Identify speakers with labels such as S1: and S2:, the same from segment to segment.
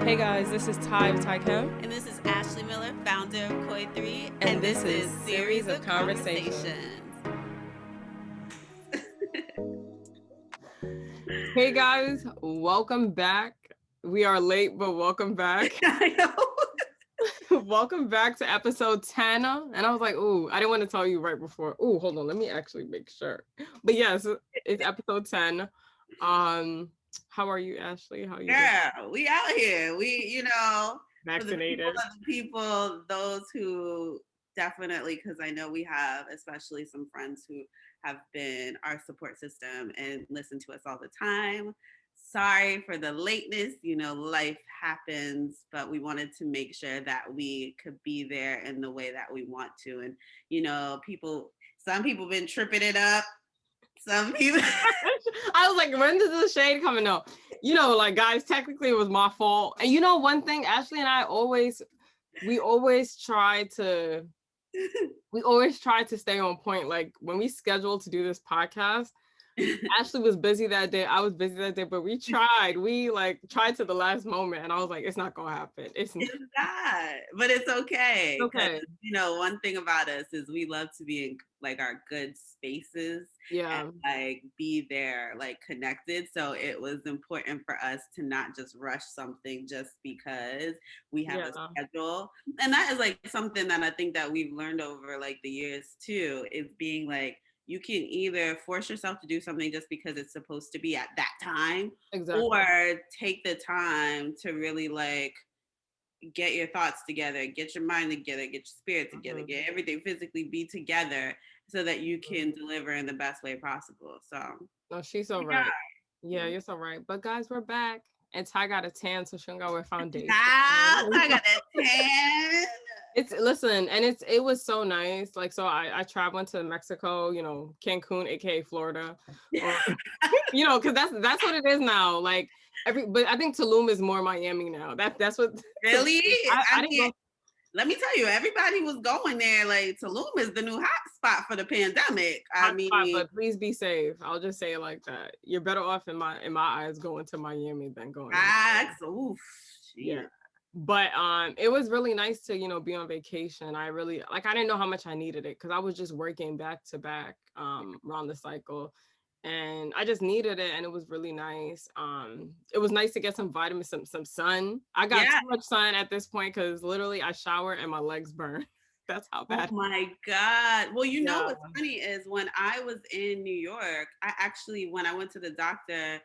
S1: Hey guys, this is Ty with Tycam.
S2: And this is Ashley Miller, founder of Koi3.
S1: And this is Series of Conversations. Hey guys, welcome back. We are late, but welcome back.
S2: I know.
S1: Welcome back to episode 10. And I was like, ooh, I didn't want to tell you right before. Ooh, hold on, let me actually make sure. But yes, it's episode 10. How are you, Ashley? How are you
S2: Girl, we out here.
S1: Vaccinated.
S2: For the people, those who definitely, because I know we have especially some friends who have been our support system and listen to us all the time. Sorry for the lateness. Life happens, but we wanted to make sure that we could be there in the way that we want to. And, some people been tripping it up. Some people.
S1: I was like, when does the shade come in? No, like, guys, technically it was my fault. And one thing, Ashley and I we always try to stay on point. Like when we scheduled to do this podcast, Ashley was busy that day. I was busy that day, but we tried to the last moment. And I was like, it's not going to happen. It's not,
S2: but it's okay.
S1: Okay.
S2: One thing about us is we love to be in like our good spaces.
S1: Yeah.
S2: And like be there, like connected. So it was important for us to not just rush something just because we have a schedule. And that is like something that I think that we've learned over like the years too, is being like, you can either force yourself to do something just because it's supposed to be at that time,
S1: exactly,
S2: or take the time to really like get your thoughts together, get your mind together, get your spirit together, get everything physically be together so that you can deliver in the best way possible. So
S1: no, she's so right. Yeah, you're so right. But guys, we're back. And Ty got a tan, so she don't gotta wear foundation.
S2: I got a tan.
S1: It was so nice. Like, so I traveled to Mexico, Cancun, aka Florida. Because that's what it is now. Like but I think Tulum is more Miami now. That's what
S2: really. I didn't go. Let me tell you, everybody was going there. Like Tulum is the new hot spot for the pandemic.
S1: But please be safe. I'll just say it like that. You're better off in my eyes going to Miami than going.
S2: Yeah.
S1: But it was really nice to be on vacation. I didn't know how much I needed it because I was just working back to back around the cycle. And I just needed it, and it was really nice. It was nice to get some vitamins, some sun. I got too much sun at this point because literally I shower and my legs burn. That's how bad.
S2: Oh my God. Well, what's funny is when I was in New York, when I went to the doctor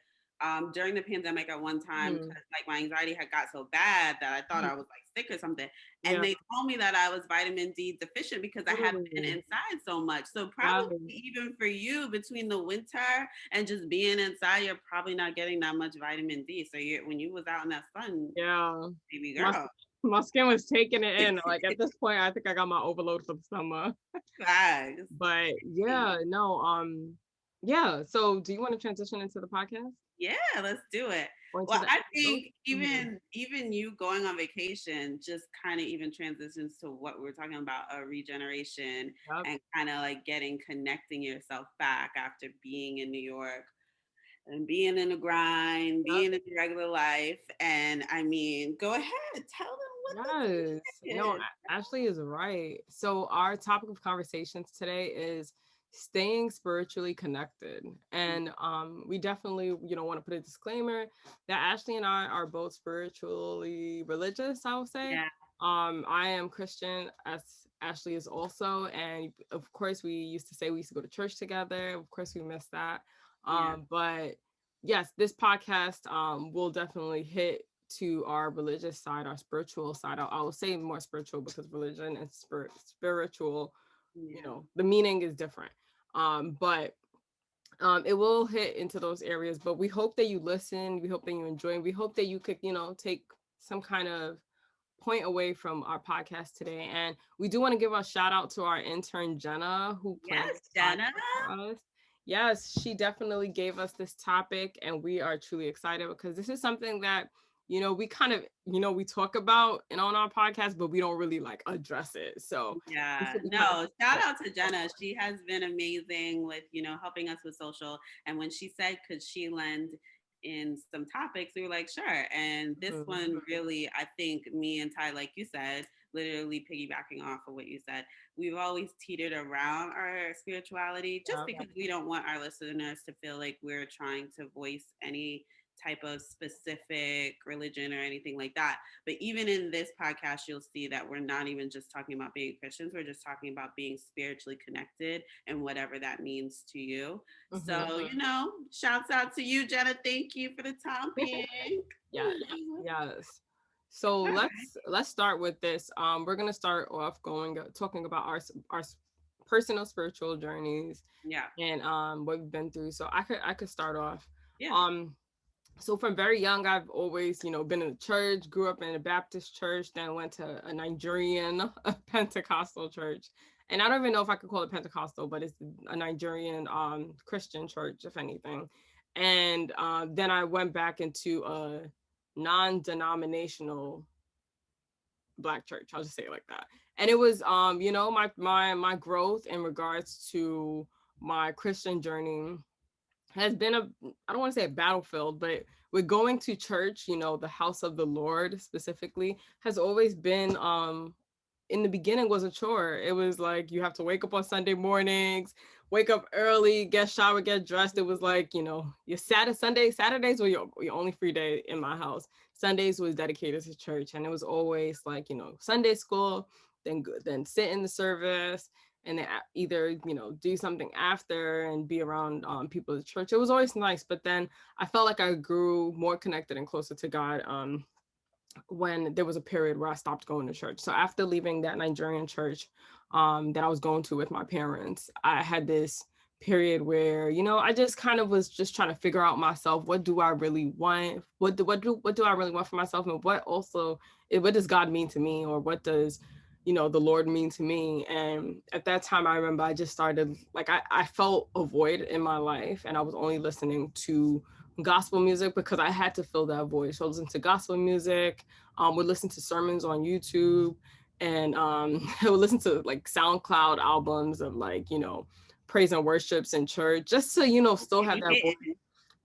S2: during the pandemic at one time, because like my anxiety had got so bad that I thought I was like sick or something. And they told me that I was vitamin D deficient because I had been inside so much. So probably even for you, between the winter and just being inside, you're probably not getting that much vitamin D. So when you was out in that sun, baby girl.
S1: My skin was taking it in. Like at this point, I think I got my overload for the summer. But so do you want to transition into the podcast?
S2: Yeah, let's do it. Well, I think even you going on vacation just kind of even transitions to what we were talking about, a regeneration and kind of like connecting yourself back after being in New York and being in the grind, being in regular life. And go ahead, tell them what.
S1: No, Ashley is right. So our topic of conversations today is staying spiritually connected. And we definitely, want to put a disclaimer that Ashley and I are both spiritually religious, I would say.
S2: Yeah.
S1: I am Christian, as Ashley is also. And of course, we used to go to church together. Of course, we missed that. But yes, this podcast will definitely hit to our religious side, our spiritual side. I will say more spiritual because religion and spiritual, the meaning is different. But it will hit into those areas. But we hope that you listen. We hope that you enjoy. And we hope that you could, take some kind of point away from our podcast today. And we do want to give a shout out to our intern Jenna, who
S2: Jenna.
S1: Us. Yes, she definitely gave us this topic, and we are truly excited because this is something that we kind of we talk about and on our podcast, but we don't really like address it. So
S2: shout out to Jenna. She has been amazing with helping us with social. And when she said, could she lend in some topics, we were like, sure. And this one really, I think me and Ty, like you said, literally piggybacking off of what you said, we've always teetered around our spirituality just because we don't want our listeners to feel like we're trying to voice any type of specific religion or anything like that. But even in this podcast, you'll see that we're not even just talking about being Christians, we're just talking about being spiritually connected and whatever that means to you. So, shouts out to you, Jenna. Thank you for the topic.
S1: Yes. So let's start with this. We're gonna start off talking about our personal spiritual journeys.
S2: Yeah.
S1: And what we've been through. So I could start off.
S2: Yeah.
S1: So from very young, I've always, been in the church, grew up in a Baptist church, then went to a Nigerian Pentecostal church. And I don't even know if I could call it Pentecostal, but it's a Nigerian Christian church, if anything. And then I went back into a non-denominational Black church. I'll just say it like that. And it was, my growth in regards to my Christian journey has been I don't want to say a battlefield, but with going to church, the house of the Lord specifically has always been, in the beginning was a chore. It was like, you have to wake up on Sunday mornings, wake up early, get showered, get dressed. It was like, your Saturdays were your only free day in my house. Sundays was dedicated to church. And it was always like, Sunday school, then sit in the service, and then either, do something after and be around people at church. It was always nice. But then I felt like I grew more connected and closer to God when there was a period where I stopped going to church. So after leaving that Nigerian church that I was going to with my parents, I had this period where, I just kind of was just trying to figure out myself. What do I really want? What do I really want for myself? And what does God mean to me? Or what does, the Lord mean to me? And at that time, I remember I just started, like, I felt a void in my life, and I was only listening to gospel music because I had to fill that void. So I listened to gospel music, would listen to sermons on YouTube, and I would listen to like SoundCloud albums of like, praise and worships in church, just to, still have that void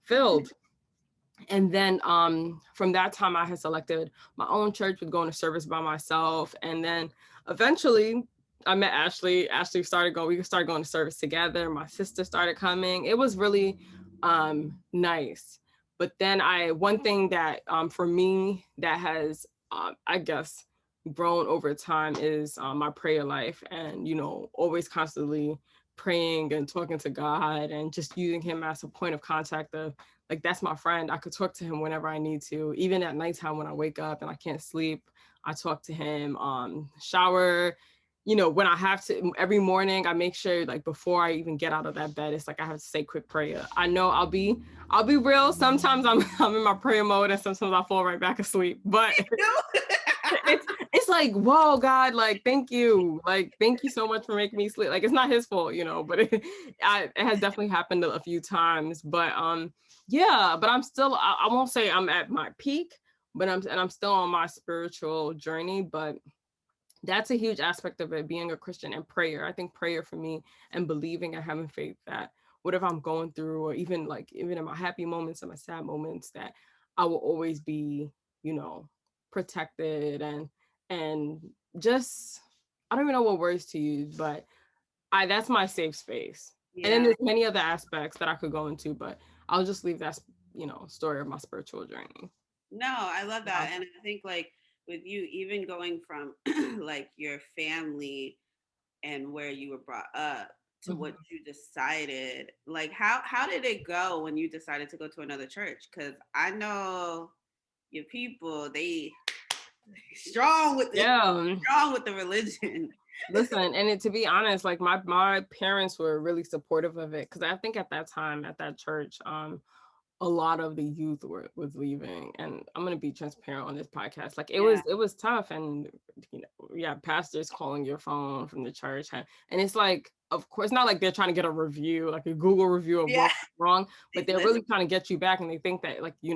S1: filled. And then from that time, I had selected my own church, with going to service by myself. And then eventually I met Ashley. We started going to service together. My sister started coming. It was really nice. But then one thing that for me that has, I guess, grown over time is my prayer life, and, always constantly praying and talking to God, and just using him as a point of contact of, like, that's my friend. I could talk to him whenever I need to, even at nighttime when I wake up and I can't sleep. I talk to him, shower, when I have to. Every morning I make sure, like, before I even get out of that bed, it's like I have to say quick prayer. I know I'll be real. Sometimes I'm in my prayer mode, and sometimes I fall right back asleep. But it's like, whoa, God, like, thank you so much for making me sleep. Like, it's not his fault, but it has definitely happened a few times. But yeah, but I'm still, I won't say I'm at my peak, but I'm still on my spiritual journey. But that's a huge aspect of it, being a Christian, and prayer. I think prayer for me, and believing and having faith that whatever I'm going through, or even in my happy moments and my sad moments, that I will always be, protected, and just, I don't even know what words to use, but that's my safe space. Yeah. And then there's many other aspects that I could go into, but I'll just leave that, story of my spiritual journey.
S2: No, I love that. And I think, like, with you, even going from like your family and where you were brought up to what you decided, like, how did it go when you decided to go to another church? Because I know your people, they strong with the religion.
S1: Listen, and to be honest, like, my parents were really supportive of it, because I think at that time at that church, a lot of the youth was leaving, and I'm gonna be transparent on this podcast. Like, it was tough, and pastors calling your phone from the church, and it's like, of course, not like they're trying to get a review, like a Google review of what's wrong, but they're really trying to get you back, and they think that, like, you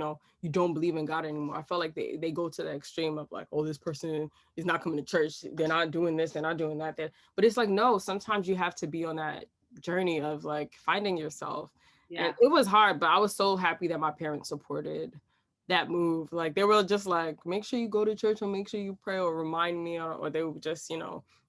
S1: don't believe in God anymore. I felt like they go to the extreme of, like, oh, this person is not coming to church, they're not doing this, they're not doing that. But it's like, no, sometimes you have to be on that journey of, like, finding yourself. And it was hard, but I was so happy that my parents supported that move. Like they were just like, make sure you go to church and make sure you pray or remind me, or they would just,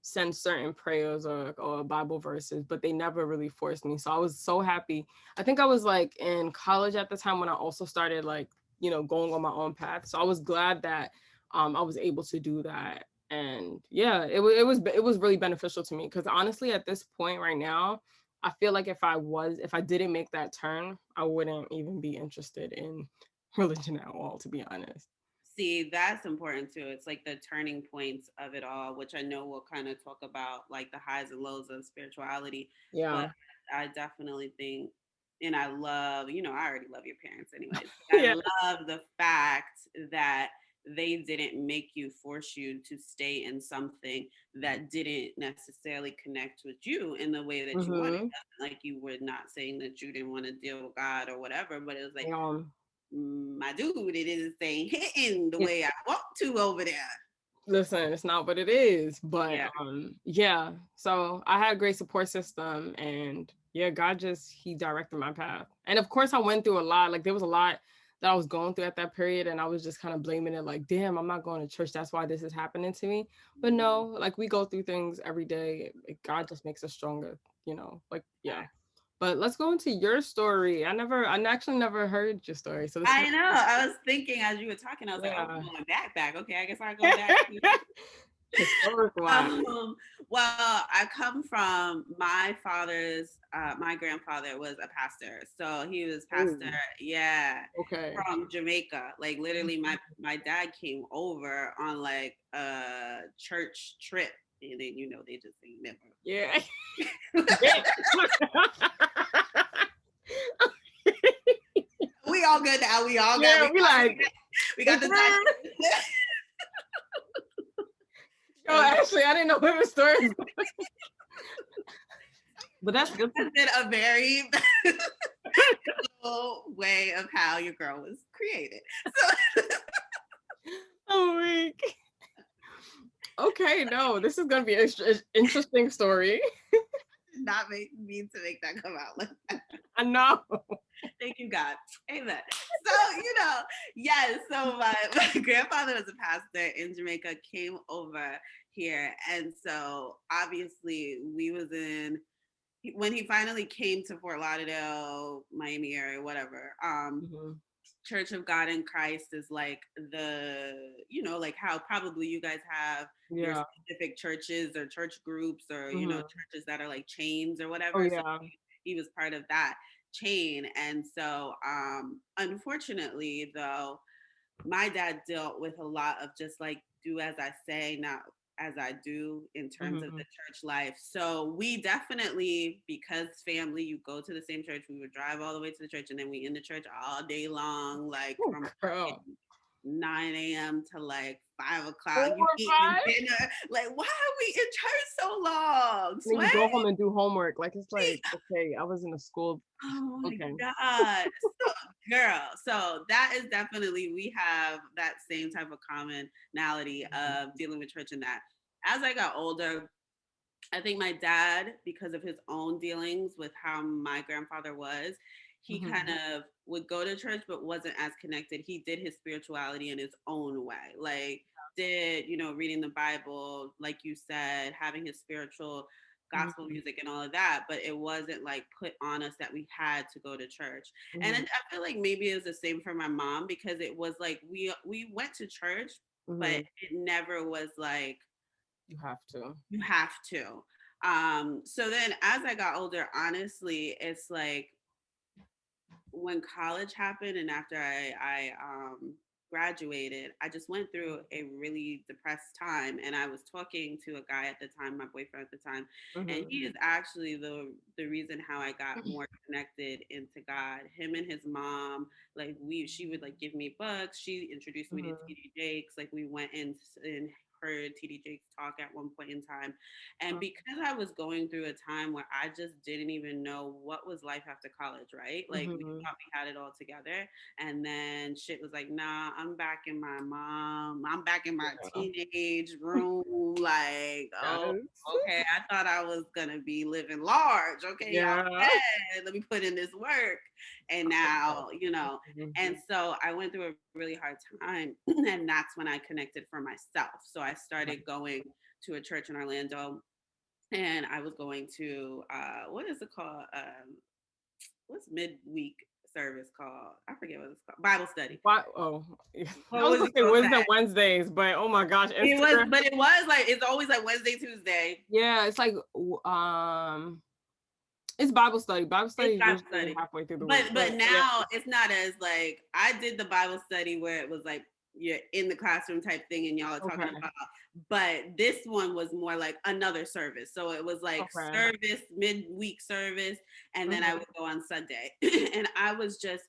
S1: send certain prayers or Bible verses, but they never really forced me. So I was so happy. I think I was like in college at the time when I also started like, going on my own path. So I was glad that I was able to do that. And yeah, it was really beneficial to me because honestly, at this point right now, I feel like if I didn't make that turn, I wouldn't even be interested in religion at all, to be honest.
S2: See, that's important too. It's like the turning points of it all, which I know we'll kind of talk about, like the highs and lows of spirituality.
S1: Yeah.
S2: But I definitely think, and I love, I already love your parents anyways.
S1: Yeah.
S2: I love the fact that they didn't make you, force you to stay in something that didn't necessarily connect with you in the way that you wanted.
S1: Mm-hmm.
S2: Like you were not saying that you didn't want to deal with God or whatever, but it was like,
S1: Yeah.
S2: my dude, it isn't saying hitting the
S1: Yeah.
S2: way I want to over there.
S1: Listen, it's not what it is, but
S2: Yeah.
S1: yeah. So I had a great support system, and yeah, God just he directed my path. And of course, I went through a lot. Like there was a lot that I was going through at that period, and I was just kind of blaming it, like, damn, I'm not going to church. That's why this is happening to me. But no, like we go through things every day. Like, God just makes us stronger. Like yeah. But let's go into your story. I actually never heard your story. So this is
S2: I know. I was thinking as you were talking, I was like, oh,
S1: yeah.
S2: we're going back. Okay, I guess I'll go back.
S1: Historic wise.
S2: Well, I come from my grandfather was a pastor. So he was pastor,
S1: Ooh,
S2: yeah,
S1: okay.
S2: from Jamaica. Like literally my dad came over on like a church trip. And then they just say never.
S1: Yeah.
S2: We all good now. We all
S1: Yeah,
S2: we got the time.
S1: Yo, actually, I didn't know where the story was going. But that's good.
S2: Has been a very way of how your girl was created. So.
S1: Oh, week. Okay, no, this is gonna be an interesting story.
S2: Not mean to make that come out like that.
S1: I know.
S2: Thank you, God. Amen. So, yes. So my grandfather was a pastor in Jamaica, came over here. And so obviously we was when he finally came to Fort Lauderdale, Miami area, whatever, Church of God in Christ is like like how probably you guys have your specific churches or church groups or, churches that are like chains or whatever.
S1: Oh, yeah.
S2: So he was part of that chain. And so, unfortunately though, my dad dealt with a lot of just like do as I say, not as I do in terms of the church life. So we definitely, because family, you go to the same church, we would drive all the way to the church and then we in the church all day long, like from 9 a.m. to like 5 o'clock. You eating dinner. Like, why are we in church so long?
S1: Then you go home and do homework. Like it's like, okay, I was in a school.
S2: Oh my God. So, girl. So that is definitely, we have that same type of commonality of dealing with church and that. As I got older, I think my dad, because of his own dealings with how my grandfather was, he kind of would go to church, but wasn't as connected. He did his spirituality in his own way. Like did, reading the Bible, like you said, having his spiritual gospel music and all of that, but it wasn't like put on us that we had to go to church. And I feel like maybe it was the same for my mom because it was like we went to church, but it never was like
S1: you have to.
S2: You have to. So then as I got older, honestly, it's like when college happened and after I graduated, I just went through a really depressed time. And I was talking to a guy at the time, my boyfriend at the time, and he is actually the reason how I got more connected into God. Him and his mom, like she would like give me books. She introduced me to TD Jakes. Like we went in heard TD Jakes talk at one point in time. And because I was going through a time where I just didn't even know what was life after college, right? Like we thought we had it all together. And then shit was like, nah, I'm back in my teenage room. Like, oh, okay, I thought I was gonna be living large. Okay, y'all said, let me put in this work. And now, and so I went through a really hard time. And that's when I connected for myself. So I started going to a church in Orlando, and I was going to what is it called? What's midweek service called? I forget what it's called. Bible study.
S1: What? Oh,
S2: What
S1: I was
S2: was
S1: gonna
S2: it
S1: say
S2: called?
S1: Wednesday, Wednesdays, but oh my gosh,
S2: It was,
S1: Instagram.
S2: but it was like it's always like Wednesday, Tuesday.
S1: Yeah, it's like it's Bible study. Bible study
S2: It's
S1: is
S2: Bible
S1: usually
S2: study.
S1: halfway through the week.
S2: But now it's not as like I did the Bible study where it was like you're in the classroom type thing and y'all are talking about, but this one was more like another service. So it was like service, midweek service, and then I would go on Sunday. And I was just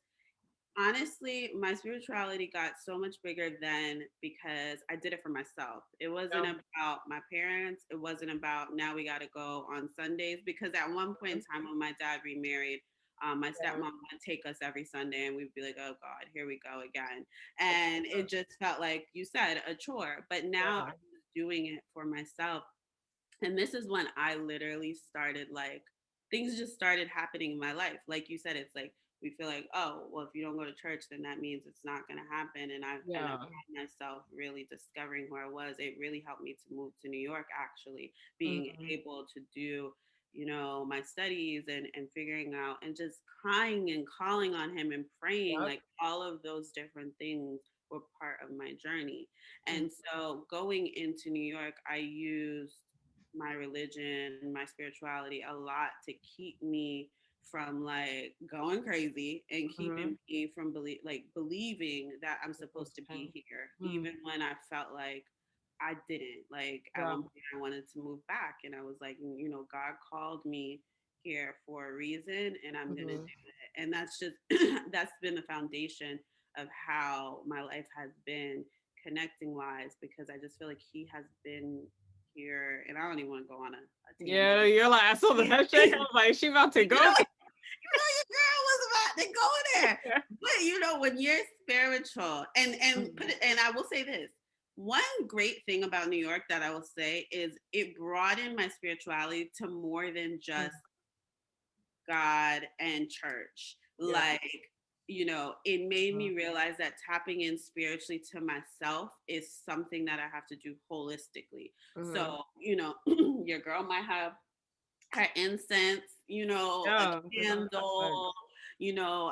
S2: honestly, my spirituality got so much bigger then because I did it for myself. It wasn't about my parents. It wasn't about now we got to go on Sundays, because at one point in time when my dad remarried, my stepmom would take us every Sunday and we'd be like, oh God, here we go again. And it just felt like you said, a chore. But now I was doing it for myself. And this is when I literally started like things just started happening in my life. Like you said, it's like we feel like, oh, well, if you don't go to church, then that means it's not going to happen. And I found myself really discovering who I was. It really helped me to move to New York, actually, being able to do, my studies and figuring out and just crying and calling on him and praying, like all of those different things were part of my journey. And so going into New York, I used my religion, my spirituality a lot to keep me from like going crazy and keeping me from believing that I'm supposed to be here, even when I felt like I didn't. Like at one point, I wanted to move back, and I was like, God called me here for a reason, and I'm gonna do it. And that's just that's been the foundation of how my life has been connecting wise, because I just feel like He has been here, and I don't even want to go on a tangent.
S1: Yeah, you're like, I saw the head shake. I was like, she about to go.
S2: Your girl was about to go there. But when you're spiritual, and I will say this. One great thing about New York that I will say is it broadened my spirituality to more than just God and church. Like, it made me realize that tapping in spiritually to myself is something that I have to do holistically. So, your girl might have her incense, a candle.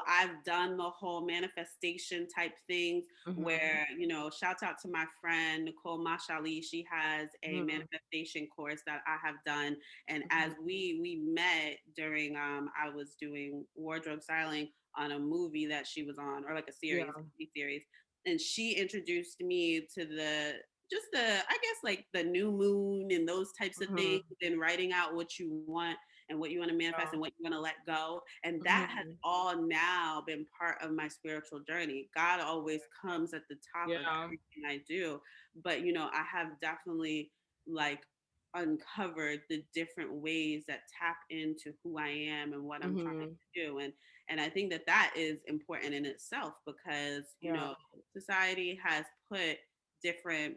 S2: I've done the whole manifestation type things where, shout out to my friend Nicole Mashali. She has a manifestation course that I have done. And as we met during I was doing wardrobe styling on a movie that she was on, or like a series, series. And she introduced me to I guess like the new moon and those types of things, and writing out what you want and what you want to manifest and what you want to let go. And that has all now been part of my spiritual journey. God always comes at the top of everything I do. But, I have definitely like uncovered the different ways that tap into who I am and what I'm trying to do. And I think that is important in itself, because, society has put different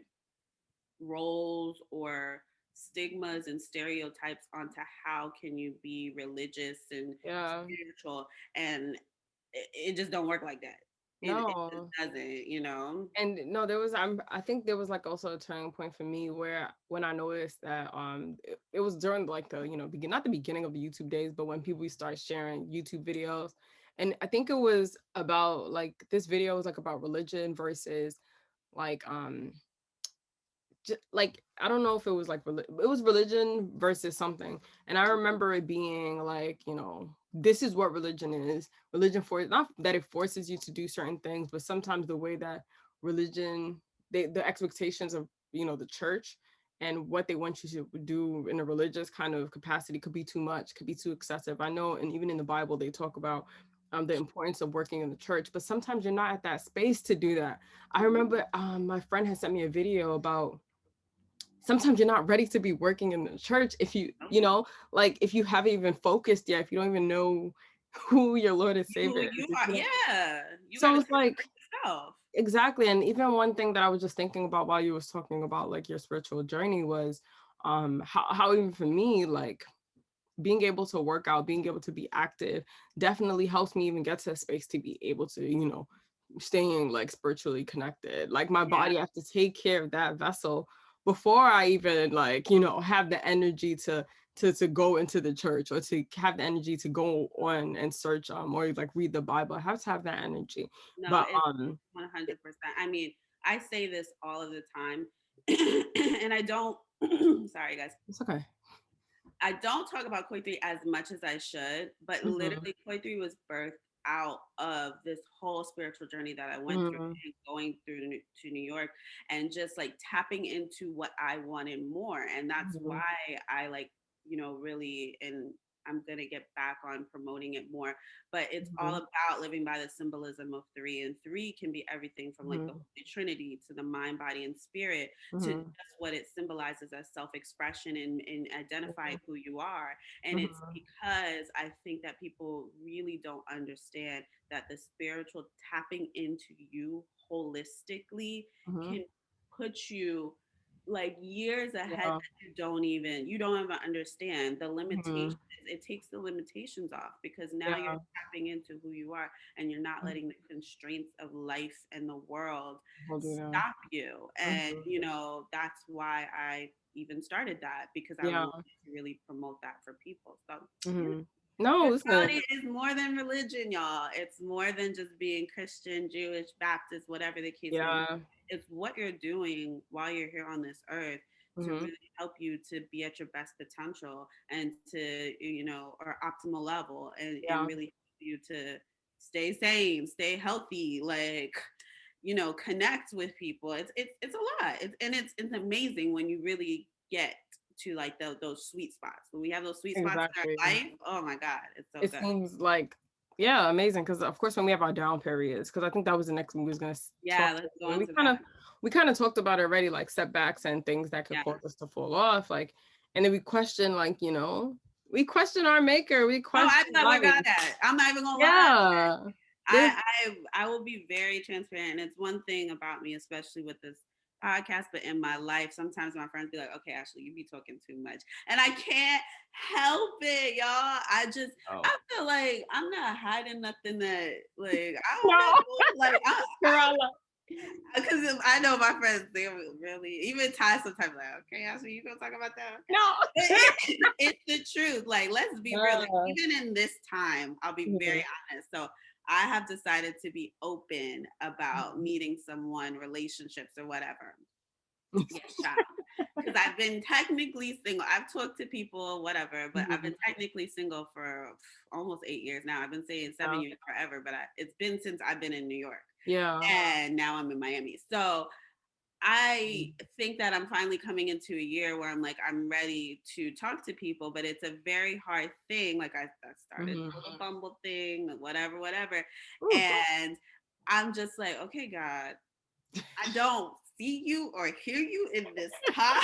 S2: roles or stigmas and stereotypes onto how can you be religious and spiritual, and it just don't work like that. It just doesn't.
S1: And no, there was I think there was like also a turning point for me where when I noticed that it was during like the not the beginning of the YouTube days, but when people start sharing YouTube videos. And I think it was about like this video was like about religion versus like like I don't know if it was like it was religion versus something. And I remember it being like, this is what religion is. Religion not that it forces you to do certain things, but sometimes the way that religion, the expectations of the church and what they want you to do in a religious kind of capacity could be too much, could be too excessive. I know, and even in the Bible they talk about the importance of working in the church, but sometimes you're not at that space to do that. I remember my friend had sent me a video about sometimes you're not ready to be working in the church if you, you know, like if you haven't even focused yet, if you don't even know who your Lord and
S2: Who
S1: Savior
S2: you
S1: is.
S2: are, yeah. You got
S1: So
S2: to
S1: it's like,
S2: yourself.
S1: exactly. And even one thing that I was just thinking about while you was talking about like your spiritual journey was how even for me, like being able to work out, being able to be active definitely helps me even get to a space to be able to, you know, staying like spiritually connected. Like my body, I have to take care of that vessel before I even like, you know, have the energy to go into the church or to have the energy to go on and search or like read the Bible. I have to have that energy.
S2: No,
S1: But
S2: it's 100%. I mean, I say this all of the time, and I don't. Sorry, guys.
S1: it's okay.
S2: I don't talk about Koi 3 as much as I should, but literally Koi 3 was birthed out of this whole spiritual journey that I went through and going through to New York and just like tapping into what I wanted more. And that's why I like, you know, really, and I'm going to get back on promoting it more, but it's all about living by the symbolism of three. And three can be everything from like the Holy Trinity to the mind, body, and spirit to just what it symbolizes as self-expression and identifying who you are. And it's because I think that people really don't understand that the spiritual tapping into you holistically can put you like years ahead that you don't even understand the limitations. It takes the limitations off because now you're tapping into who you are and you're not letting the constraints of life and the world stop you. And you know, that's why I even started that, because I wanted to really promote that for people. So
S1: no, listen.
S2: spirituality is more than religion, y'all. It's more than just being Christian, Jewish, Baptist, whatever the case may be. It's what you're doing while you're here on this earth to really help you to be at your best potential and to, you know, or optimal level, and really help you to stay sane, stay healthy, like, you know, connect with people. It's a lot. It's amazing when you really get to like those sweet spots. When we have those sweet spots in our life, oh my God, it's so
S1: it
S2: good.
S1: seems like, yeah, amazing. Because of course, when we have our down periods, because I think that was the next one we was gonna talk.
S2: Let's go
S1: And
S2: into that.
S1: we kind of talked about it already, like setbacks and things that could cause us to fall off, like, and then we question, like, you know, we question our maker, we question.
S2: I thought we got that. I'm not even gonna lie. I will be very transparent. It's one thing about me, especially with this podcast, but in my life, sometimes my friends be like, "Okay, Ashley, you be talking too much," and I can't help it, y'all. I feel like I'm not hiding nothing that, like, I don't know, like, because I know my friends, they really, even Ty sometimes like, "Okay, Ashley, you gonna talk about that?"
S1: No,
S2: it's the truth. Like, let's be real. Like, even in this time, I'll be very honest. So I have decided to be open about meeting someone, relationships, or whatever. Yes, child. Because I've been technically single. I've talked to people, whatever, but I've been technically single for almost 8 years now. I've been saying 7 years forever, but it's been since I've been in New York. And now I'm in Miami. So I think that I'm finally coming into a year where I'm like, I'm ready to talk to people, but it's a very hard thing. Like I started a little Bumble thing, whatever. And I'm just like, okay, God, I don't see you or hear you in this time.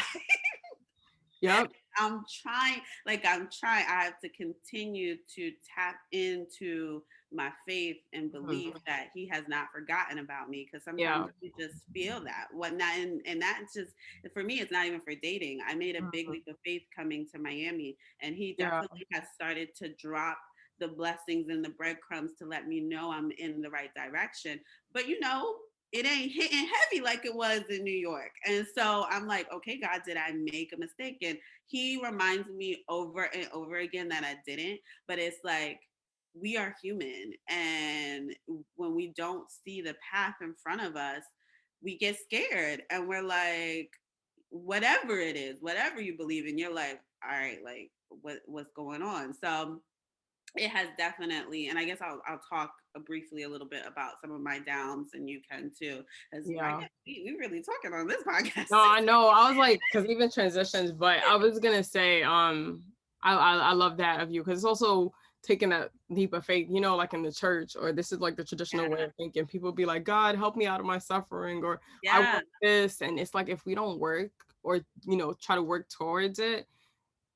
S2: I'm trying. I have to continue to tap into my faith and believe that he has not forgotten about me, because sometimes you just feel that and that's just, for me, it's not even for dating. I made a big leap of faith coming to Miami, and he definitely has started to drop the blessings and the breadcrumbs to let me know I'm in the right direction. But you know, it ain't hitting heavy like it was in New York. And so I'm like, okay, God, did I make a mistake? And he reminds me over and over again that I didn't. But it's like, we are human. And when we don't see the path in front of us, we get scared. And we're like, whatever it is, whatever you believe in, you're like, all right, like, what's going on? So it has definitely, and I guess I'll talk briefly a little bit about some of my downs, and you can too, because we really talking on this podcast.
S1: No, I know. I was like, because even transitions, but I was gonna say, I love that of you, because it's also taking that leap of faith, you know, like in the church, or this is like the traditional way of thinking. People be like, God, help me out of my suffering, or I want this, and it's like, if we don't work or, try to work towards it,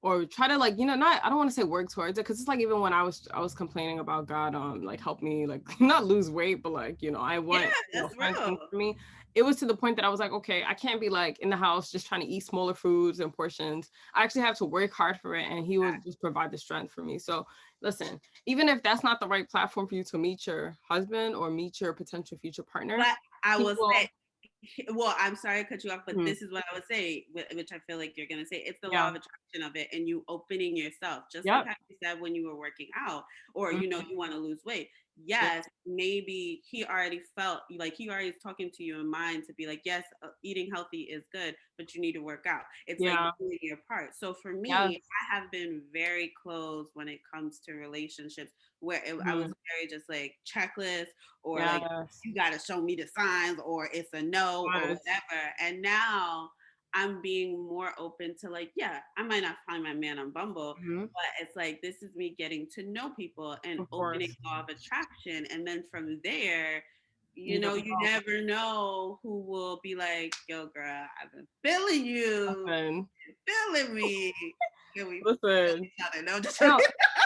S1: or try to like, not, I don't want to say work towards it, because it's like, even when I was complaining about God, like help me like not lose weight, but like, I want,
S2: that's
S1: certain things
S2: real.
S1: for me. It was to the point that I was like, okay, I can't be like in the house just trying to eat smaller foods and portions. I actually have to work hard for it, and he will just provide the strength for me. So listen, even if that's not the right platform for you to meet your husband or meet your potential future partner,
S2: But I will
S1: people.
S2: say, well, I'm sorry to cut you off, but
S1: Mhm.
S2: this is what I would say, which I feel like you're going to say. It's the law
S1: Yeah.
S2: of attraction of it, and you opening yourself, just like
S1: Yep.
S2: how you said when you were working out, or
S1: Mhm.
S2: you want to lose weight.
S1: Yep.
S2: Yes, maybe he already felt like he already is talking to you in mind to be like, yes, eating healthy is good, but you need to work out. It's like
S1: Yeah.
S2: doing your part. So for
S1: Yes.
S2: me, I have been very close when it comes to relationships where I was
S1: Mhm.
S2: very just like checklist, or like
S1: Yes.
S2: you got to show me the signs, or it's a no, or
S1: Yes.
S2: whatever. And now I'm being more open to like, yeah, I might not find my man on Bumble,
S1: Mhm.
S2: but it's like this is me getting to know people and
S1: Of
S2: opening
S1: course.
S2: law of attraction. And then from there,
S1: You don't
S2: you
S1: know.
S2: never know who will be like, yo, girl, I've been feeling you,
S1: Listen.
S2: feeling me. Can we feel
S1: Listen.
S2: each other? No, just
S1: No,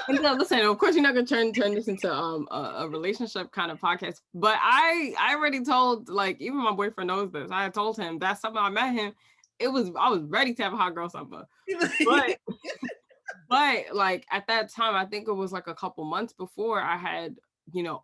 S1: and no, listen, of course you're not gonna turn this into a relationship kind of podcast. But I already told, like, even my boyfriend knows this. I had told him that summer I met him, I was ready to have a hot girl summer. But like at that time, I think it was like a couple months before I had,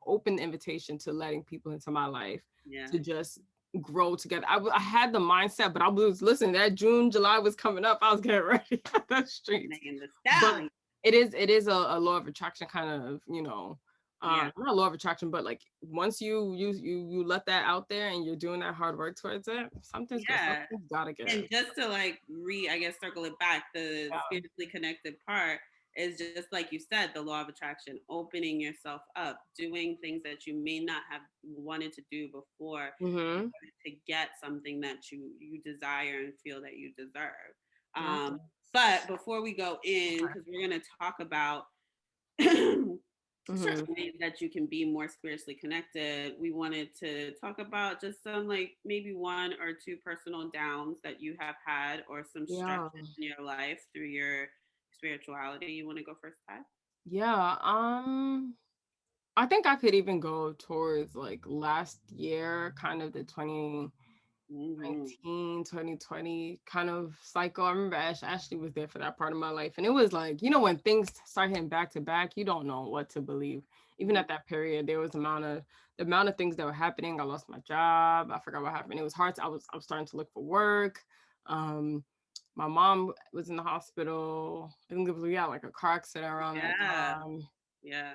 S1: opened the invitation to letting people into my life
S2: yeah,
S1: to just grow together. I had the mindset, but I was listening. That June, July was coming up. I was getting ready for the streets.
S2: Megan the
S1: But
S2: Stallion.
S1: it is a law of attraction kind of,
S2: Yeah.
S1: not a law of attraction, but like once you let that out there and you're doing that hard work towards it, something's good.
S2: Yeah.
S1: Something's gotta
S2: And
S1: give.
S2: just to like I guess circle it back, the
S1: Yeah.
S2: spiritually connected part is just like you said, the law of attraction, opening yourself up, doing things that you may not have wanted to do before in
S1: Mm-hmm.
S2: order to get something that you desire and feel that you deserve.
S1: Yeah.
S2: But before we go in, because we're going to talk about
S1: Mm-hmm.
S2: certain ways that you can be more spiritually connected, we wanted to talk about just some like maybe one or two personal downs that you have had, or some
S1: Yeah.
S2: stretches in your life through your spirituality. You want to go first, Ty?
S1: Yeah. I think I could even go towards like last year, kind of the 2020 kind of cycle. I remember Ashley was there for that part of my life. And it was like, when things start hitting back to back, you don't know what to believe. Even at that period, there was the amount of things that were happening. I lost my job. I forgot what happened. It was hard. I was starting to look for work. Um, my mom was in the hospital. I think it was, yeah, like a car accident around that
S2: Yeah,
S1: time.
S2: yeah.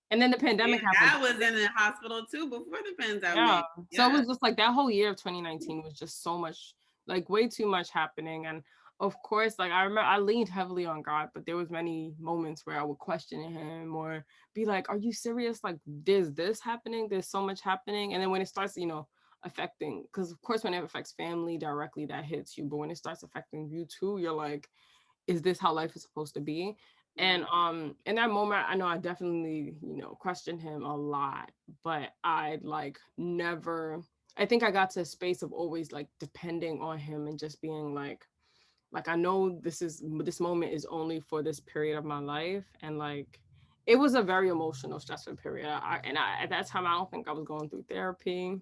S1: And then the
S2: Yeah,
S1: pandemic happened.
S2: I was in the hospital too before the
S1: Yeah.
S2: pandemic.
S1: So it
S2: Yeah,
S1: was just like that whole year of 2019 was just so much, like way too much happening. And of course, like I remember I leaned heavily on God, but there was many moments where I would question him or be like, are you serious? Like, there's this happening, there's so much happening. And then when it starts, affecting, because of course when it affects family directly, that hits you. But when it starts affecting you too, you're like, is this how life is supposed to be?
S2: yeah,
S1: And in that moment, I know I definitely, questioned him a lot, but I like never, I think I got to a space of always like depending on him and just being like I know this moment is only for this period of my life. And like it was a very emotional, stressful period. At that time I don't think I was going through therapy.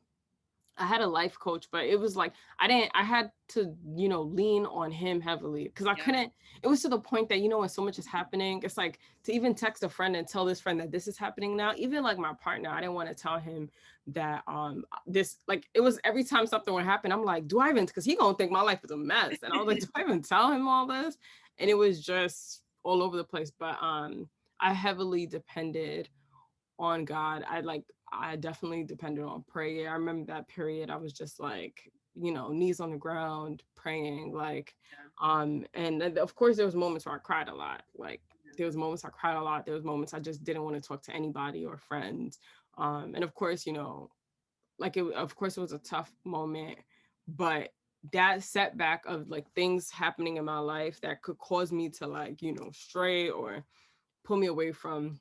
S1: I had a life coach, but it was like I had to, lean on him heavily because I
S2: yeah.
S1: couldn't. It was to the point that, when so much is happening, it's like to even text a friend and tell this friend that this is happening now. Even like my partner, I didn't want to tell him that this, like, it was every time something would happen, I'm like, do I even, because he gonna think my life is a mess. And I was like, do I even tell him all this? And it was just all over the place. But I heavily depended on God. I definitely depended on prayer. I remember that period I was just like, knees on the ground praying, like and then, of course there was moments where I cried a lot. Like there was moments I cried a lot. There was moments I just didn't want to talk to anybody or friends. And of course, like of course it was a tough moment, but that setback of like things happening in my life that could cause me to like, stray or pull me away from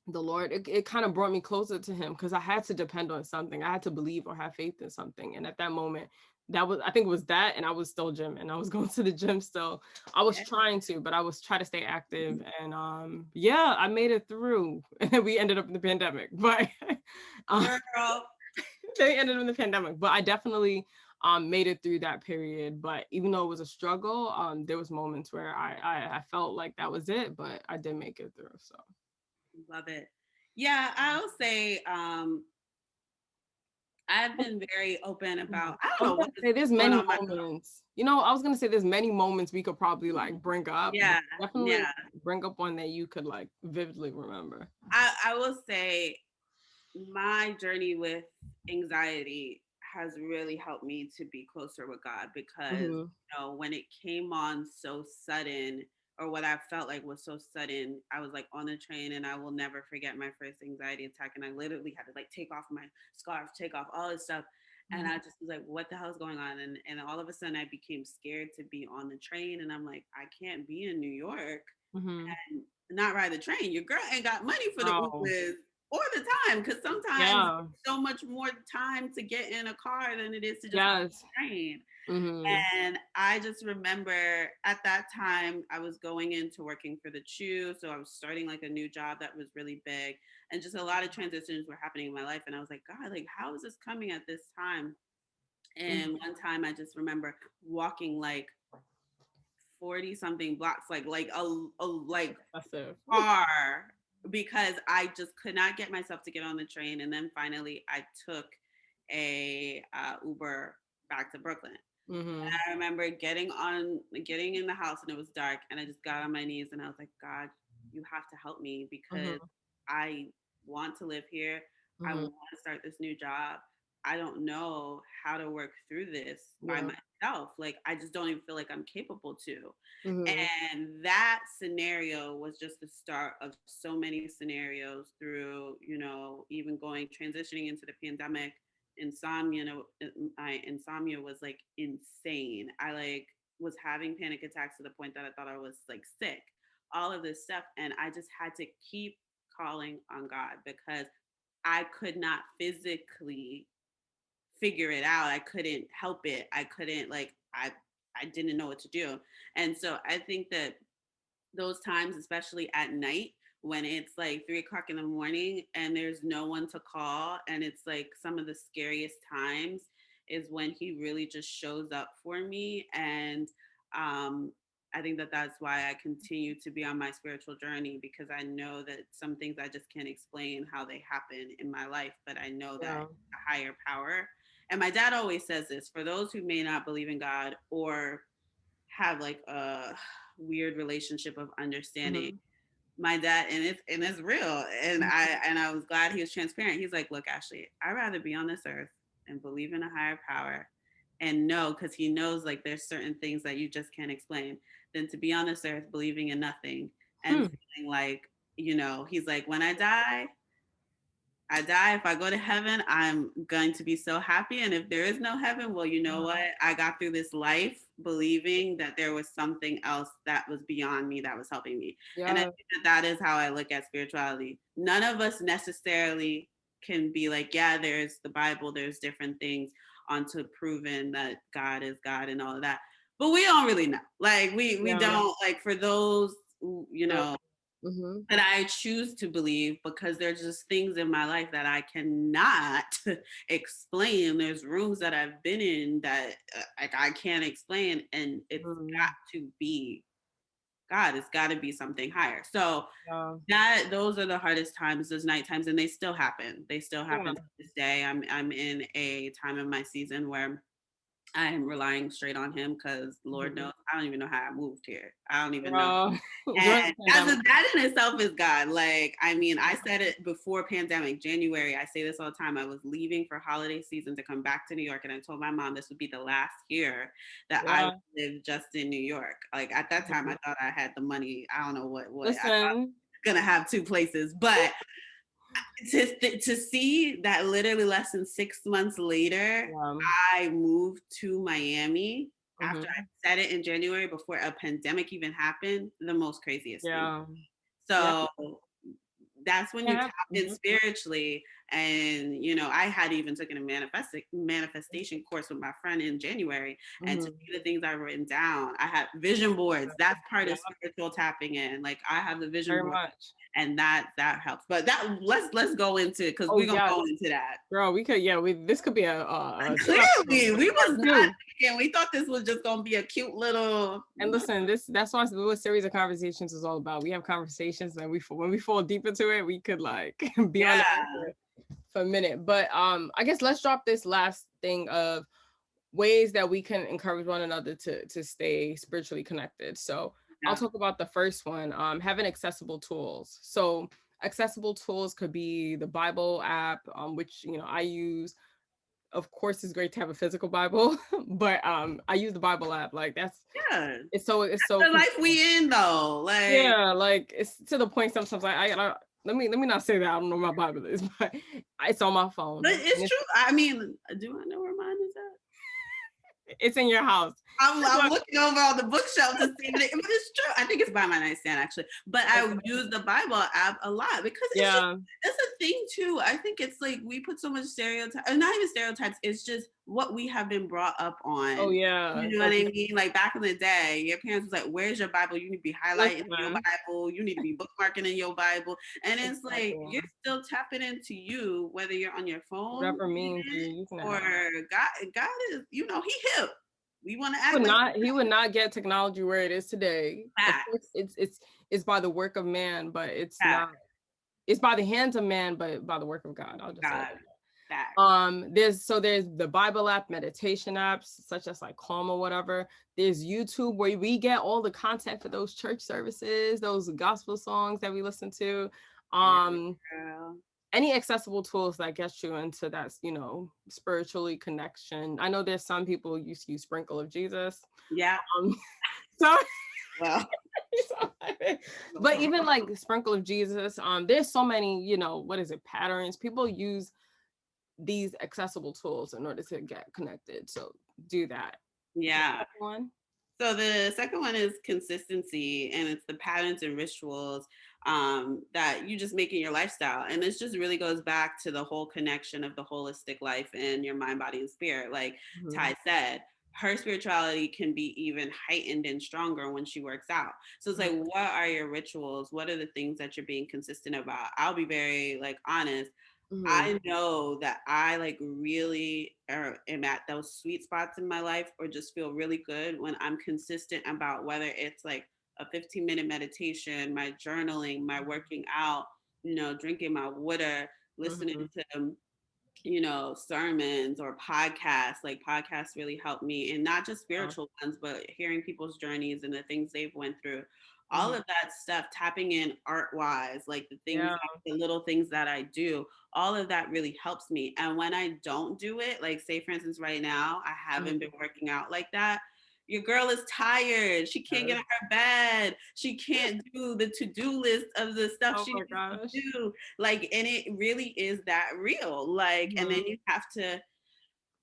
S1: the Lord, it kind of brought me closer to him because I had to depend on something. I had to believe or have faith in something. And at that moment, I think it was that, and I was still gymming. I was going to the gym still. I was trying to, but I was trying to stay active, and yeah, I made it through. And then we ended up in the pandemic, but
S2: girl,
S1: they ended up in the pandemic. But I definitely made it through that period. But even though it was a struggle, there was moments where I felt like that was it, but I did make it through. So
S2: love it. Yeah, I'll say I've been very open about, I
S1: I
S2: don't
S1: was
S2: know
S1: gonna
S2: what is
S1: say there's
S2: going
S1: many
S2: on.
S1: moments. I was gonna say there's many moments we could probably like bring up. But
S2: Yeah,
S1: definitely
S2: yeah.
S1: bring up one that you could like vividly remember.
S2: I will say my journey with anxiety has really helped me to be closer with God because,
S1: Mm-hmm.
S2: when it came on so sudden, or what I felt like was so sudden, I was like on the train, and I will never forget my first anxiety attack. And I literally had to like take off my scarf, take off all this stuff. And I just was like, what the hell is going on? And all of a sudden I became scared to be on the train. And I'm like, I can't be in New York
S1: Mm-hmm.
S2: and not ride the train. Your girl ain't got money for the
S1: Oh,
S2: Ubers or the time, because sometimes
S1: yeah.
S2: so much more time to get in a car than it is to just hop
S1: Yes.
S2: on the train.
S1: Mm-hmm.
S2: And I just remember at that time I was going into working for the Chew, so I was starting like a new job that was really big, and just a lot of transitions were happening in my life. And I was like, God, like, how is this coming at this time? And
S1: Mm-hmm.
S2: one time I just remember walking like 40 something blocks, like a like
S1: That's it.
S2: far, because I just could not get myself to get on the train. And then finally I took a Uber back to Brooklyn.
S1: Mm-hmm.
S2: I remember getting in the house, and it was dark, and I just got on my knees and I was like, God, you have to help me, because
S1: Mm-hmm.
S2: I want to live here. I
S1: Mm-hmm.
S2: want to start this new job. I don't know how to work through this by
S1: Yeah.
S2: myself. Like, I just don't even feel like I'm capable to.
S1: Mm-hmm.
S2: And that scenario was just the start of so many scenarios through, even transitioning into the pandemic. Insomnia, my insomnia was like insane. I like was having panic attacks to the point that I thought I was like sick, all of this stuff. And I just had to keep calling on God, because I could not physically figure it out. I couldn't help it. I couldn't, like, I didn't know what to do. And so I think that those times, especially at night, when it's like 3 o'clock in the morning and there's no one to call, and it's like some of the scariest times, is when he really just shows up for me. And I think that that's why I continue to be on my spiritual journey, because I know that some things I just can't explain how they happen in my life, but I know that
S1: Yeah.
S2: a higher power. And my dad always says this, for those who may not believe in God or have like a weird relationship of understanding,
S1: Mm-hmm.
S2: my dad, and it's real, and I was glad he was transparent. He's like, look, Ashley, I'd rather be on this earth and believe in a higher power and know, because he knows like there's certain things that you just can't explain, than to be on this earth believing in nothing and
S1: Hmm.
S2: feeling like, he's like, when I die, if I go to heaven, I'm going to be so happy. And if there is no heaven, well, you know what? I got through this life believing that there was something else that was beyond me that was helping me. And I
S1: Yeah.
S2: think that that is how I look at spirituality. None of us necessarily can be like, yeah, there's the Bible, there's different things onto proving that God is God and all of that. But we don't really know. Like, we
S1: Yeah.
S2: don't, like, for those, you
S1: Yep.
S2: know,
S1: Mm-hmm.
S2: that I choose to believe, because there's just things in my life that I cannot explain. There's rooms that I've been in that like I can't explain, and it's
S1: Mm-hmm.
S2: got to be God. It's got to be something higher. So
S1: Yeah.
S2: those are the hardest times, those night times, and they still happen. They still
S1: Yeah.
S2: happen to this day. I'm in a time in my season where I am relying straight on him, because Lord
S1: Mm-hmm.
S2: knows I don't even know how I moved here. I don't even know.
S1: Girl, during
S2: And
S1: the pandemic.
S2: that in itself is God. Like, I mean, I said it before pandemic, January. I say this all the time. I was leaving for holiday season to come back to New York. And I told my mom this would be the last year that I would
S1: Yeah.
S2: live just in New York. Like, at that time, I
S1: Mhm.
S2: thought I had the money. I don't know what I thought
S1: Listen.
S2: I was going to have two places. But to see that literally less than 6 months later,
S1: Yeah.
S2: I moved to Miami after
S1: Mm-hmm.
S2: I said it in January before a pandemic even happened, the most craziest thing.
S1: Yeah. Yeah.
S2: So that's when you
S1: Yeah.
S2: tap in
S1: Mm-hmm.
S2: spiritually. And, I had even taken a manifestation course with my friend in January. And to me, the things I've written down, I have vision boards. That's part of spiritual tapping in. Like, I have the vision board, and that helps. But let's go into, because we're gonna go into that.
S1: Girl, we could, this could be a
S2: clearly we was not thinking, we thought this was just gonna be a cute little.
S1: And listen, that's what series of conversations is all about. We have conversations, and when we fall deep into it, we could like be on it for a minute. But I guess let's drop this last thing of ways that we can encourage one another to stay spiritually connected. So I'll talk about the first one, having accessible tools. So accessible tools could be the Bible app, which I use. Of course, it's great to have a physical Bible, but I use the Bible app. Like it's so
S2: the life we in though. Like
S1: like it's to the point sometimes I let me not say that I don't know where my Bible is, but it's on my phone.
S2: But it's true. I mean, do I know where mine is at?
S1: It's in your house.
S2: I'm looking over on the bookshelf to see, but it's true. I think it's by my nightstand actually. But I use the Bible app a lot because it's a thing too. I think it's like we put so much stereotypes, not even stereotypes. It's just what we have been brought up on.
S1: Oh yeah,
S2: you know what I mean. Like back in the day, your parents was like, "Where's your Bible? You need to be highlighting your Bible. You need to be bookmarking in your Bible." And it's like you're still tapping into you, whether you're on your phone,
S1: whatever means
S2: or God is, He hip. We want to act
S1: he would not get technology where it is today. It's by the work of man, but it's not. It's by the hands of man, but by the work of God. I'll just say that. There's the Bible app, meditation apps such as like Calm or whatever. There's YouTube where we get all the content for those church services, those gospel songs that we listen to. Any accessible tools that get you into that, spiritually connection. I know there's some people used to use Sprinkle of Jesus.
S2: Yeah.
S1: So well. But even like Sprinkle of Jesus, there's so many, patterns. People use these accessible tools in order to get connected. So do that.
S2: Yeah. So the second one is consistency, and it's the patterns and rituals that you just make in your lifestyle. And this just really goes back to the whole connection of the holistic life and your mind, body, and spirit. Like Ty said, her spirituality can be even heightened and stronger when she works out. So it's like, what are your rituals? What are the things that you're being consistent about? I'll be very honest. I know that I really am at those sweet spots in my life, or just feel really good when I'm consistent about whether it's like a 15-minute meditation, my journaling, my working out, drinking my water, listening to sermons or podcasts. Like podcasts really help me, and not just spiritual ones, but hearing people's journeys and the things they've went through. All of that stuff, tapping in art-wise, like the things, the little things that I do, all of that really helps me. And when I don't do it, like say for instance, right now, I haven't been working out like that. Your girl is tired. She can't get out of her bed. She can't do the to-do list of the stuff she needs to do. And it really is that real. And then you have to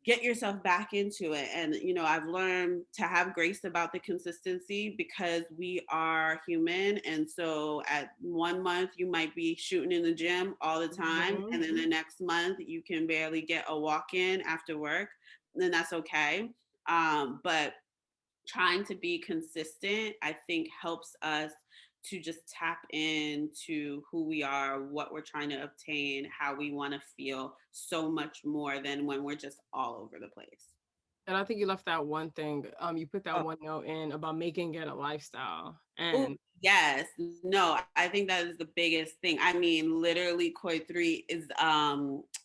S2: get yourself back into it. And, I've learned to have grace about the consistency, because we are human. And so at 1 month, you might be shooting in the gym all the time. And then the next month you can barely get a walk in after work. Then that's okay. But trying to be consistent, I think, helps us to just tap into who we are, what we're trying to obtain, how we want to feel, so much more than when we're just all over the place.
S1: And I think you left that one thing. You put that one note in about making it a lifestyle. And
S2: yes, no, I think that is the biggest thing. I mean, literally, Koi 3 is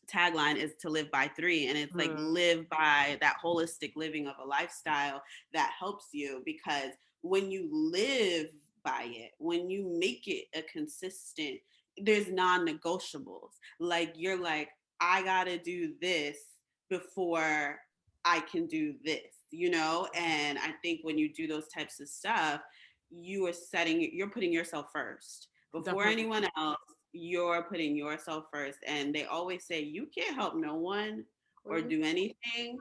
S2: tagline is to live by 3, and it's live by that holistic living of a lifestyle that helps you, because when you live by it, when you make it a consistent, there's non-negotiables. You're like, I gotta do this before I can do this, and I think when you do those types of stuff, you're putting yourself first before anyone else. You're putting yourself first. And they always say you can't help no one or do anything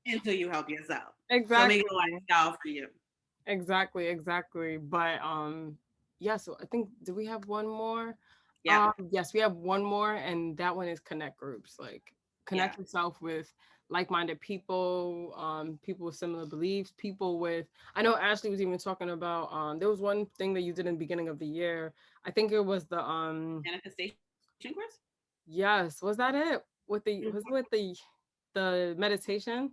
S2: until you help yourself.
S1: Exactly.
S2: So make it a lifestyle for you.
S1: Exactly. But so I think, do we have one more? Yes, we have one more, and that one is connect groups. Like connect yourself with like-minded people, people with similar beliefs, people with. I know Ashley was even talking about. There was one thing that you did in the beginning of the year. I think it was the
S2: manifestation course.
S1: Yes, was that it? With the was it with the meditation?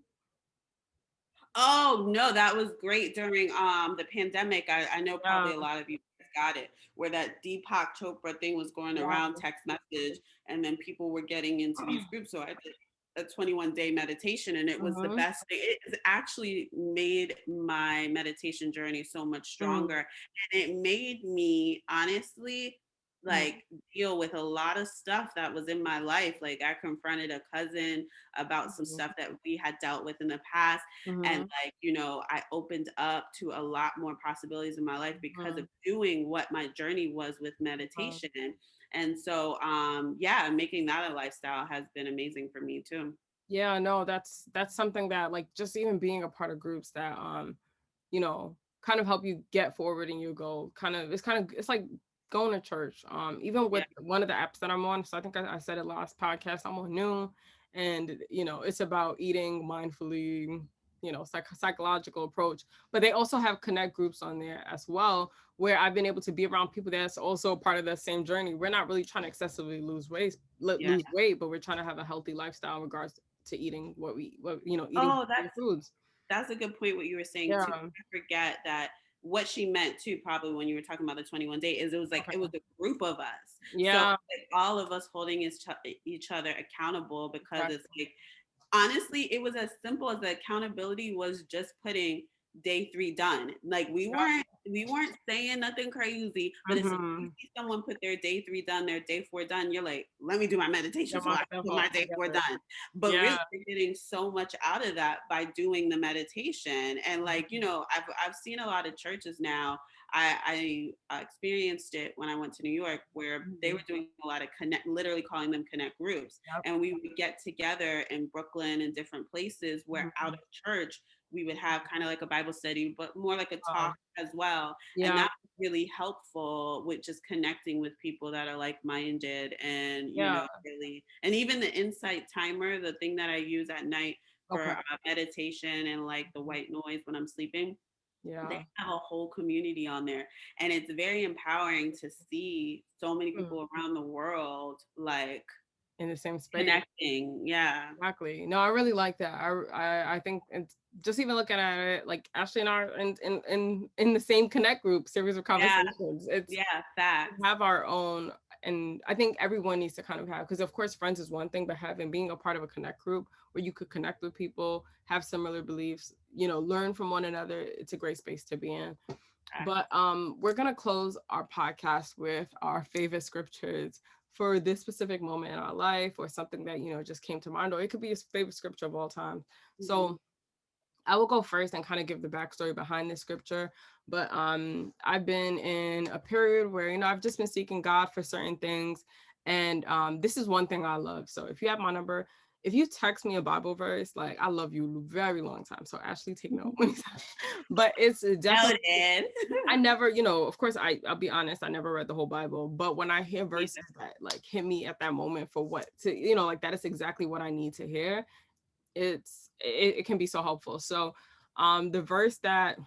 S2: Oh no, that was great during the pandemic. I know
S1: Yeah,
S2: probably a lot of you got it, where that Deepak Chopra thing was going
S1: yeah.
S2: around text message, and then people were getting into these groups. So I did a 21-day meditation, and it was the
S1: Mm-hmm.
S2: best thing. It has actually made my meditation journey so much stronger, and it made me honestly like deal with a lot of stuff that was in my life. Like I confronted a cousin about some stuff that we had dealt with in the past, and
S1: Mm-hmm.
S2: like I opened up to a lot more possibilities in my life because of doing what my journey was with meditation. And so yeah, making that a lifestyle has been amazing for me too.
S1: Yeah, no, that's something that like just even being a part of groups that you know, kind of help you get forward in your goal. Kind of it's like going to church. Even
S2: Yeah.
S1: with one of the apps that I'm on, so I think I said it last podcast, I'm on Noon, and it's about eating mindfully, psychological approach. But they also have connect groups on there as well, where I've been able to be around people that's also part of that same journey. We're not really trying to excessively
S2: Yeah.
S1: lose weight, but we're trying to have a healthy lifestyle in regards to eating eating
S2: Oh,
S1: foods.
S2: that's a good point what you were saying too.
S1: Yeah.
S2: I forget that what she meant too, probably when you were talking about the 21 day, is it was like
S1: Okay.
S2: it was a group of us. So
S1: Yeah.
S2: like all of us holding each other accountable, because it's
S1: Exactly.
S2: like honestly, it was as simple as the accountability was just putting day 3 done. Like
S1: Yeah.
S2: we weren't saying nothing crazy, but as soon as you
S1: Mhm.
S2: see someone put their day 3 done, their day 4 done, you're like, let me do my meditation
S1: Get
S2: so I can
S1: myself
S2: put
S1: all
S2: my day 4
S1: together.
S2: done. But really
S1: Yeah.
S2: you're getting so much out of that by doing the meditation. And like, I've seen a lot of churches now. I experienced it when I went to New York, where they were
S1: Mhm.
S2: doing a lot of connect, literally calling them connect groups,
S1: Yep.
S2: and we would get together in Brooklyn and different places where out
S1: Mhm.
S2: of church we would have kind of like a Bible study, but more like a
S1: Wow.
S2: talk as well. And
S1: Yeah.
S2: that was really helpful with just connecting with people that are like-minded. And
S1: Yeah.
S2: really, and even the insight timer, the thing that I use at night for
S1: Okay.
S2: meditation and like the white noise when I'm sleeping, they
S1: Yeah.
S2: have a whole community on there, and it's very empowering to see so many
S1: Mm.
S2: people around the world like
S1: In the same space.
S2: connecting. Yeah.
S1: Exactly. No, I really like that. I think it's just even looking at it, like Ashley and I are in the same connect group, series of
S2: Yeah.
S1: conversations. It's
S2: Yeah.
S1: We
S2: Facts.
S1: have our own, and I think everyone needs to kind of have, because of course friends is one thing, but having being a part of a connect group where you could connect with people, have similar beliefs, learn from one another, it's a great space to be in. But we're gonna close our podcast with our favorite scriptures for this specific moment in our life, or something that just came to mind, or it could be your favorite scripture of all time.
S2: Mm-hmm.
S1: So I will go first and kind of give the backstory behind this scripture. But I've been in a period where I've just been seeking God for certain things, and this is one thing I love. So if you have my number, if you text me a Bible verse, like I love you very long time. So Ashley, take note. But it's definitely.
S2: Noted.
S1: I never, of course, I'll be honest, I never read the whole Bible, but when I hear verses that like hit me at that moment for what to, like that is exactly what I need to hear, it can be so helpful. So the verse that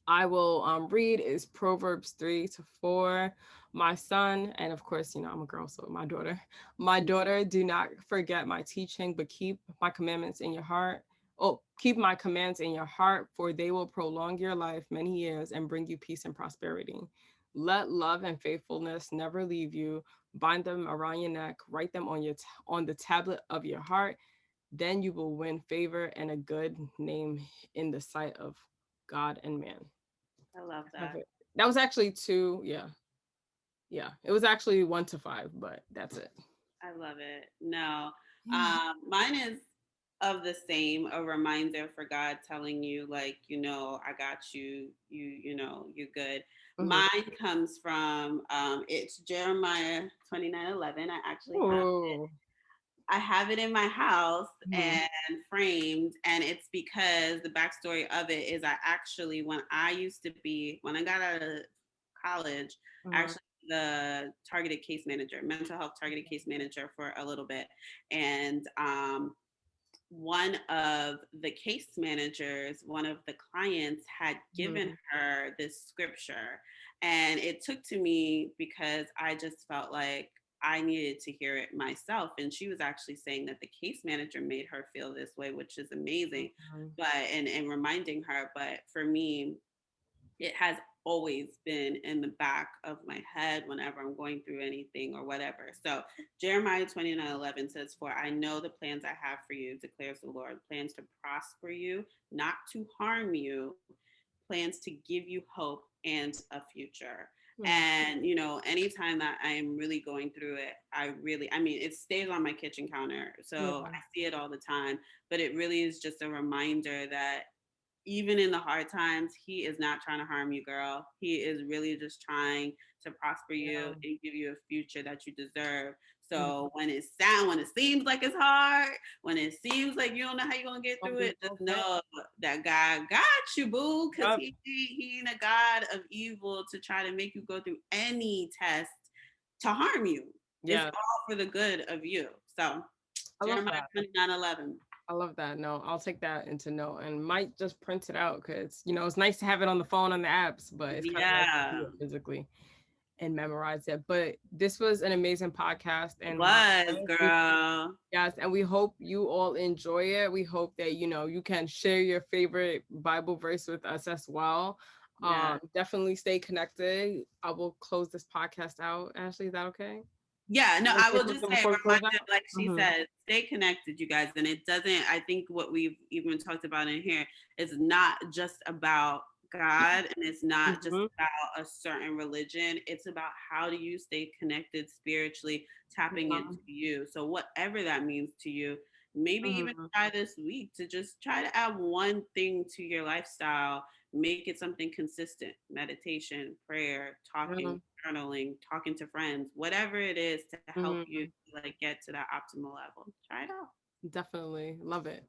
S1: I will read is Proverbs 3-4. My son, and of course, I'm a girl, so my daughter, do not forget my teaching, but keep my commandments in your heart. Oh, keep my commands in your heart, for they will prolong your life many years and bring you peace and prosperity. Let love and faithfulness never leave you. Bind them around your neck, write them on the tablet of your heart. Then you will win favor and a good name in the sight of God and man.
S2: I love
S1: Have
S2: that.
S1: it. That was actually two. Yeah. Yeah. It was actually 1 to 5, but that's it.
S2: I love it. No,
S1: Yeah.
S2: mine is of the same, a reminder for God telling you, like, I got you, you're good.
S1: Mhm.
S2: Mine comes from, it's Jeremiah 29:11.
S1: Oh.
S2: I have it in my house
S1: Mhm.
S2: and framed, and it's because the backstory of it is I actually, when I got out of college, I
S1: Mhm.
S2: actually the targeted case manager, mental health targeted case manager for a little bit. And one of the case managers, one of the clients had given her this scripture. And it took to me because I just felt like I needed to hear it myself. And she was actually saying that the case manager made her feel this way, which is amazing. But and reminding her, but for me, it has always been in the back of my head whenever I'm going through anything or whatever. So Jeremiah 29:11 says, "For I know the plans I have for you, declares the Lord, plans to prosper you, not to harm you, plans to give you hope and a future." And, you know, anytime that I am really going through it, I mean, it stays on my kitchen counter. So I see it all the time, but it really is just a reminder that even in the hard times, he is not trying to harm you, girl. He is really just trying to prosper you and give you a future that you deserve. So when it seems like it's hard, when it seems like you don't know how you're gonna get through it, just know that God got you, boo, because he ain't a God of evil to try to make you go through any test to harm you. It's all for the good of you. So Jeremiah 29:11.
S1: I love that. No, I'll take that into note and might just print it out because, you know, it's nice to have it on the phone on the apps, but it's kind of nice to do it physically and memorize it. But this was an amazing podcast. And
S2: girl.
S1: Yes, and we hope you all enjoy it. We hope that, you know, you can share your favorite Bible verse with us as well. Definitely stay connected. I will close this podcast out. Ashley, is that okay?
S2: Yeah, no, I will just say, reminder, like she said, stay connected, you guys. And it doesn't, I think what we've even talked about in here is not just about God, and it's not just about a certain religion. It's about how do you stay connected spiritually, tapping into you. So whatever that means to you, maybe even try this week to just try to add one thing to your lifestyle. Make it something consistent: meditation, prayer, talking, journaling, talking to friends, whatever it is to help you like get to that optimal level. Try it out.
S1: Definitely love it.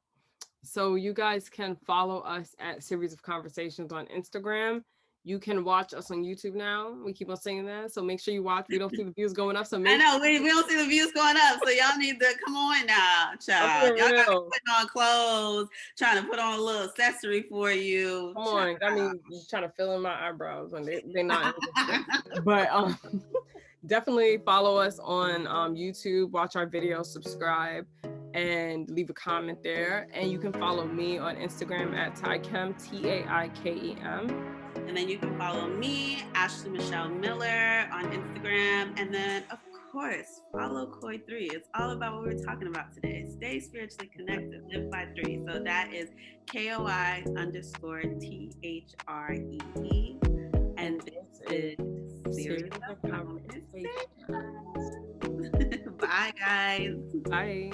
S1: So you guys can follow us at Series of Conversations on Instagram. You can watch us on YouTube now. We keep on saying that. So make sure you watch. We don't see the views going up. So
S2: I know we don't see the views going up. So y'all need to come on now, child. Y'all got to put on clothes, trying to put on a little accessory for you.
S1: Come on. I mean, trying to fill in my eyebrows when they're not. But definitely follow us on YouTube, watch our videos, subscribe, and leave a comment there. And you can follow me on Instagram at Taikem, TAIKEM.
S2: And then you can follow me, Ashley Michelle Miller, on Instagram. And then, of course, follow Koi3. It's all about what we're talking about today. Stay spiritually connected, live by 3. So that is KOI_THREE. And this is Series of Conversations. Bye, guys.
S1: Bye.